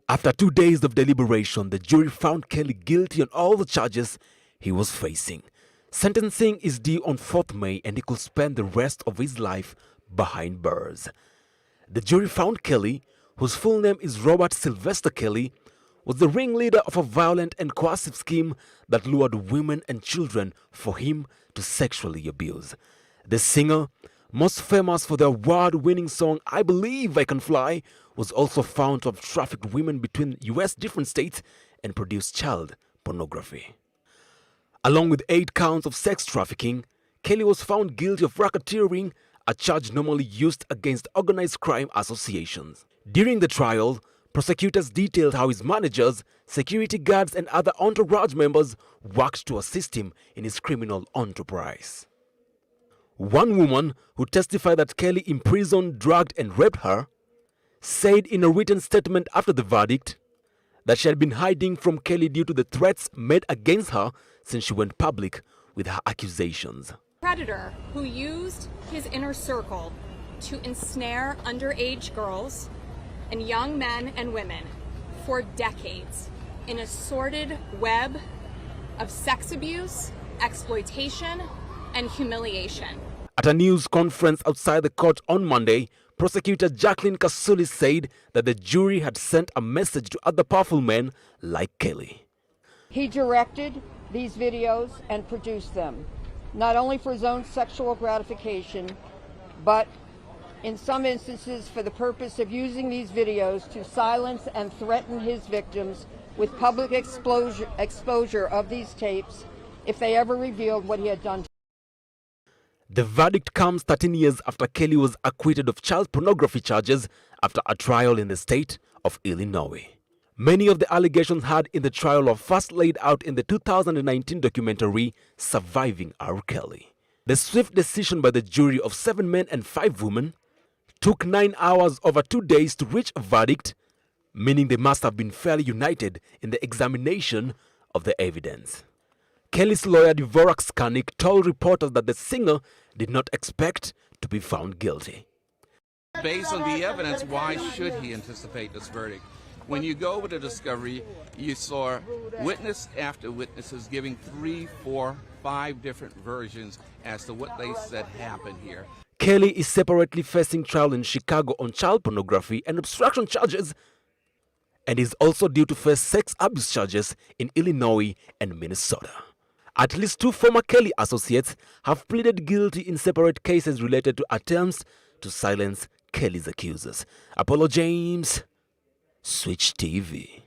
After 2 days of deliberation, the jury found Kelly guilty on all the charges he was facing. Sentencing is due on 4th May and he could spend the rest of his life behind bars. The jury found Kelly, whose full name is Robert Sylvester Kelly, was the ringleader of a violent and coercive scheme that lured women and children for him to sexually abuse. The singer, most famous for the award-winning song I Believe I Can Fly, was also found to have trafficked women between U.S. different states and produced child pornography. Along with 8 counts of sex trafficking, Kelly was found guilty of racketeering, a charge normally used against organized crime associations. During the trial, prosecutors detailed how his managers, security guards and other entourage members worked to assist him in his criminal enterprise. One woman who testified that Kelly imprisoned, drugged and raped her said in a written statement after the verdict that she had been hiding from Kelly due to the threats made against her since she went public with her accusations. Predator who used his inner circle to ensnare underage girls and young men and women for decades in a sordid web of sex abuse, exploitation, and humiliation. At a news conference outside the court on Monday, prosecutor Jacqueline Kasuli said that the jury had sent a message to other powerful men like Kelly. He directed these videos and produced them, not only for his own sexual gratification, but in some instances for the purpose of using these videos to silence and threaten his victims with public exposure of these tapes if they ever revealed what he had done. The verdict comes 13 years after Kelly was acquitted of child pornography charges after a trial in the state of Illinois. Many of the allegations heard in the trial were first laid out in the 2019 documentary Surviving R. Kelly. The swift decision by the jury of 7 men and 5 women took 9 hours over 2 days to reach a verdict, meaning they must have been fairly united in the examination of the evidence. Kelly's lawyer Dvorak Skanik told reporters that the singer did not expect to be found guilty. Based on the evidence, why should he anticipate this verdict? When you go with a discovery, you saw witness after witnesses giving 3, 4, 5 different versions as to what they said happened here. Kelly is separately facing trial in Chicago on child pornography and obstruction charges, and is also due to face sex abuse charges in Illinois and Minnesota. At least 2 former Kelly associates have pleaded guilty in separate cases related to attempts to silence Kelly's accusers. Apollo James, Switch TV.